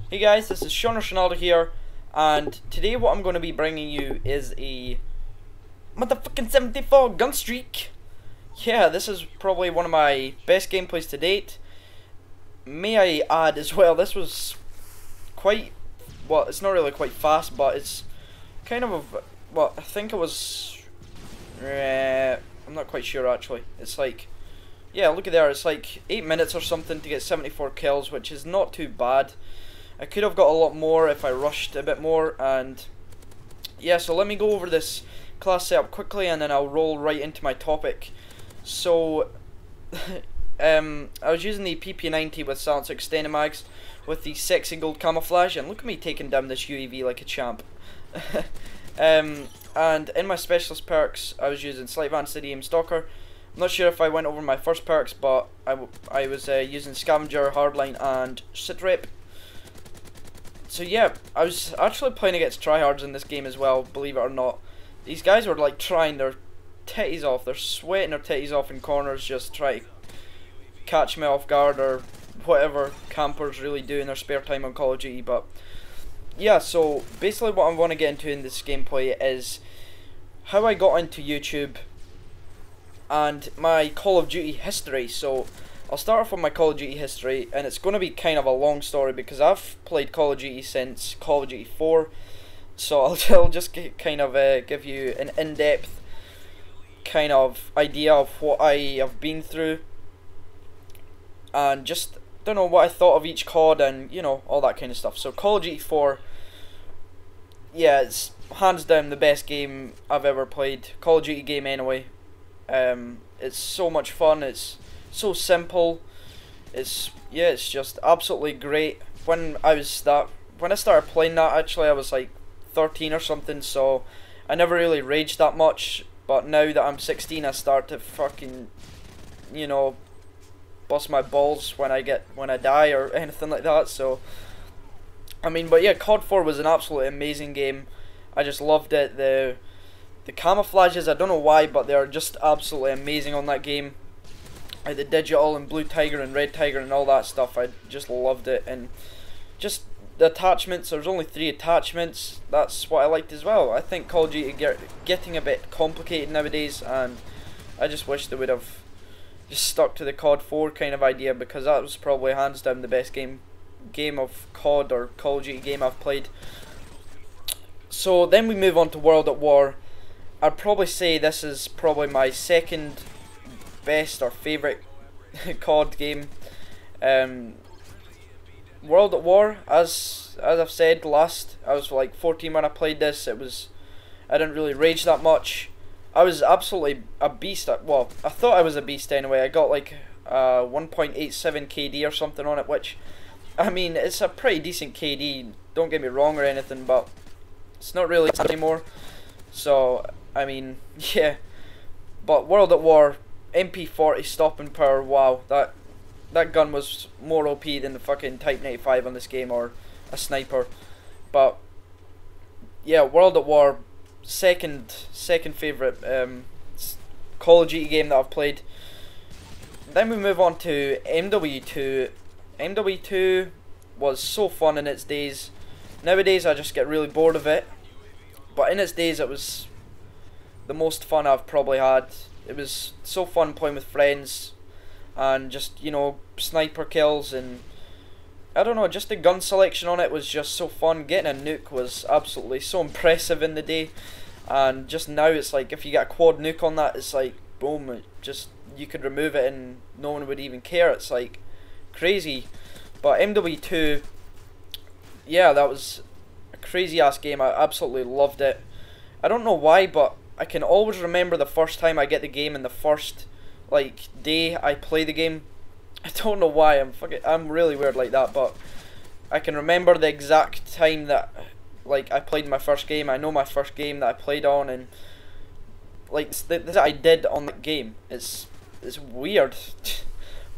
Hey guys, this is Sean Ronaldo here, and today what I'm going to be bringing you is a motherfucking 74 gun streak. Yeah, this is probably one of my best gameplays to date. May I add as well, this was quite, well, it's not really quite fast, but it's kind of, well, I think it was, I'm not quite sure actually. It's like, yeah, look at there, it's like 8 minutes or something to get 74 kills, which is not too bad. I could have got a lot more if I rushed a bit more, and yeah, so let me go over this class setup quickly and then I'll roll right into my topic. So I was using the PP90 with silencer extended mags with the sexy gold camouflage, and look at me taking down this UAV like a champ. And in my specialist perks I was using slight advanced aim stalker. I'm not sure if I went over my first perks, but I was using scavenger, hardline and sit rep. So yeah, I was actually playing against tryhards in this game as well, believe it or not. These guys were like trying their titties off, they're sweating their titties off in corners, just try to catch me off guard or whatever campers really do in their spare time on Call of Duty. But yeah, so basically what I want to get into in this gameplay is how I got into YouTube and my Call of Duty history. So I'll start off with my Call of Duty history, and it's going to be kind of a long story because I've played Call of Duty since Call of Duty 4, so I'll just kind of give you an in-depth kind of idea of what I have been through, and just, don't know, what I thought of each COD and, you know, all that kind of stuff. So Call of Duty 4, yeah, it's hands down the best game I've ever played, Call of Duty game anyway. It's so much fun, it's so simple, it's just absolutely great. When I started playing that, actually I was like 13 or something, so I never really raged that much, but now that I'm 16 I start to fucking, you know, bust my balls when I die or anything like that. So I mean, but yeah, COD 4 was an absolutely amazing game. I just loved it. The camouflages, I don't know why, but they are just absolutely amazing on that game. Like the digital and blue tiger and red tiger and all that stuff, I just loved it. And just the attachments, there's only 3 attachments, that's what I liked as well. I think Call of Duty getting a bit complicated nowadays, and I just wish they would have just stuck to the COD 4 kind of idea, because that was probably hands down the best game of COD or Call of Duty game I've played. So then we move on to World at War. I'd probably say this is probably my second best or favourite COD game. World at War, as I've said last, I was like 14 when I played this. I didn't really rage that much. I was absolutely a beast well, I thought I was a beast anyway. I got like 1.87 KD or something on it, which, I mean, it's a pretty decent KD, don't get me wrong or anything, but it's not really anymore. So I mean, yeah. But World at War, MP40 stopping power, wow, that gun was more OP than the fucking Type 95 on this game, or a sniper. But yeah, World at War, second favourite Call of Duty game that I've played. Then we move on to MW2. MW2 was so fun in its days. Nowadays I just get really bored of it, but in its days it was the most fun I've probably had. It was so fun playing with friends and just, you know, sniper kills, and I don't know, just the gun selection on it was just so fun. Getting a nuke was absolutely so impressive in the day, and just now it's like if you get a quad nuke on that, it's like boom, it just, you could remove it and no one would even care. It's like crazy. But MW2, yeah, that was a crazy ass game. I absolutely loved it. I don't know why, but I can always remember the first time I get the game and the first like day I play the game. I don't know why, I'm really weird like that, but I can remember the exact time that like I played my first game. I know my first game that I played on, and like that I did on the game. It's weird.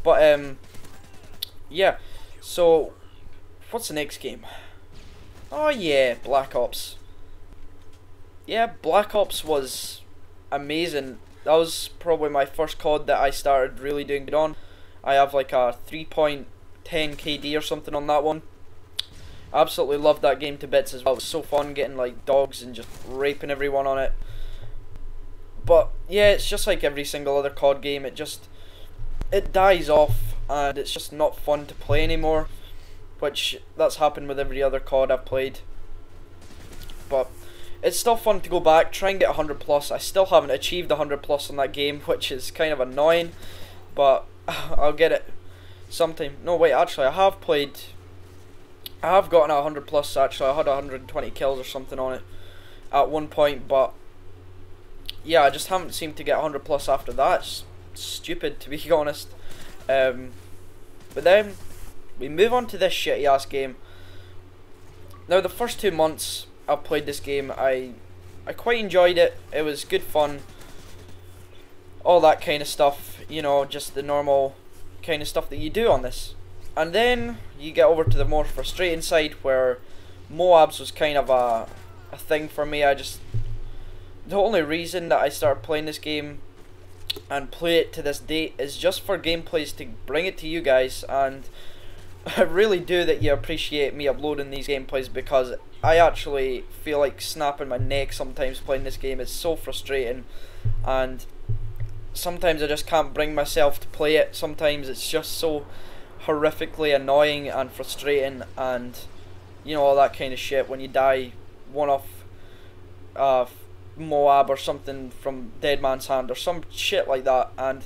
But yeah. So what's the next game? Oh yeah, Black Ops. Yeah, Black Ops was amazing. That was probably my first COD that I started really doing good on. I have like a 3.10 KD or something on that one. Absolutely loved that game to bits as well. It was so fun getting like dogs and just raping everyone on it. But yeah, it's just like every single other COD game. It dies off and it's just not fun to play anymore. Which that's happened with every other COD I've played. But it's still fun to go back, try and get 100 plus. I still haven't achieved 100 plus on that game, which is kind of annoying. But I'll get it sometime. No, wait, actually, I have gotten 100 plus. Actually, I had 120 kills or something on it at one point, but yeah, I just haven't seemed to get 100 plus after that. It's stupid, to be honest. But then we move on to this shitty ass game. Now, the first 2 months I've played this game, I quite enjoyed it. It was good fun, all that kind of stuff, you know, just the normal kind of stuff that you do on this. And then you get over to the more frustrating side, where Moabs was kind of a thing for me. The only reason that I started playing this game and play it to this date is just for gameplays, to bring it to you guys. And I really do that you appreciate me uploading these gameplays, because I actually feel like snapping my neck sometimes playing this game. It's so frustrating, and sometimes I just can't bring myself to play it. Sometimes it's just so horrifically annoying and frustrating, and you know, all that kind of shit when you die one off Moab or something from Dead Man's Hand or some shit like that. And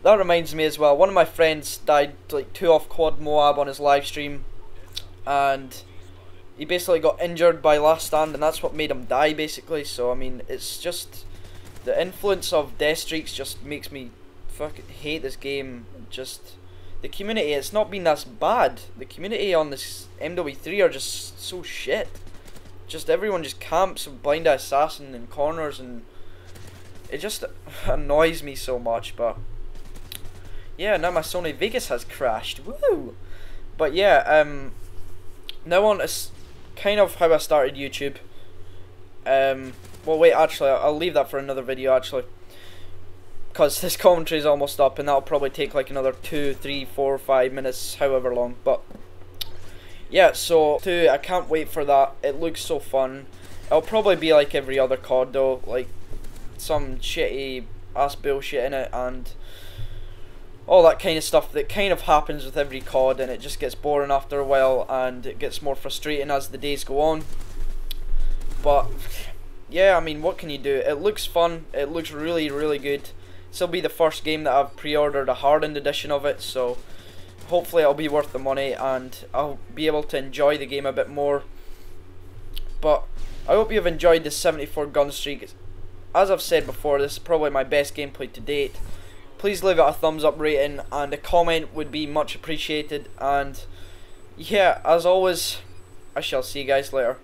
that reminds me as well, one of my friends died like 2 off quad Moab on his live stream, and he basically got injured by last stand, and that's what made him die basically. So I mean, it's just the influence of death streaks just makes me fucking hate this game. Just the community, it's not been that bad. The community on this MW3 are just so shit. Just everyone just camps and blind assassin in corners, and it just annoys me so much. But yeah, now my Sony Vegas has crashed. Woo! But yeah, now on is kind of how I started YouTube. Well, wait, actually, I'll leave that for another video, actually, because this commentary is almost up, and that'll probably take like another 2, 3, 4, 5 minutes, however long. But yeah, so I can't wait for that. It looks so fun. It'll probably be like every other COD though, like some shitty ass bullshit in it and all that kind of stuff that kind of happens with every COD, and it just gets boring after a while, and it gets more frustrating as the days go on. But yeah, I mean, what can you do? It looks fun. It looks really, really good. This will be the first game that I've pre-ordered a hardened edition of it, so hopefully it'll be worth the money and I'll be able to enjoy the game a bit more. But I hope you've enjoyed this 74 gun streak. As I've said before, this is probably my best gameplay to date. Please leave it a thumbs up rating, and a comment would be much appreciated. And yeah, as always, I shall see you guys later.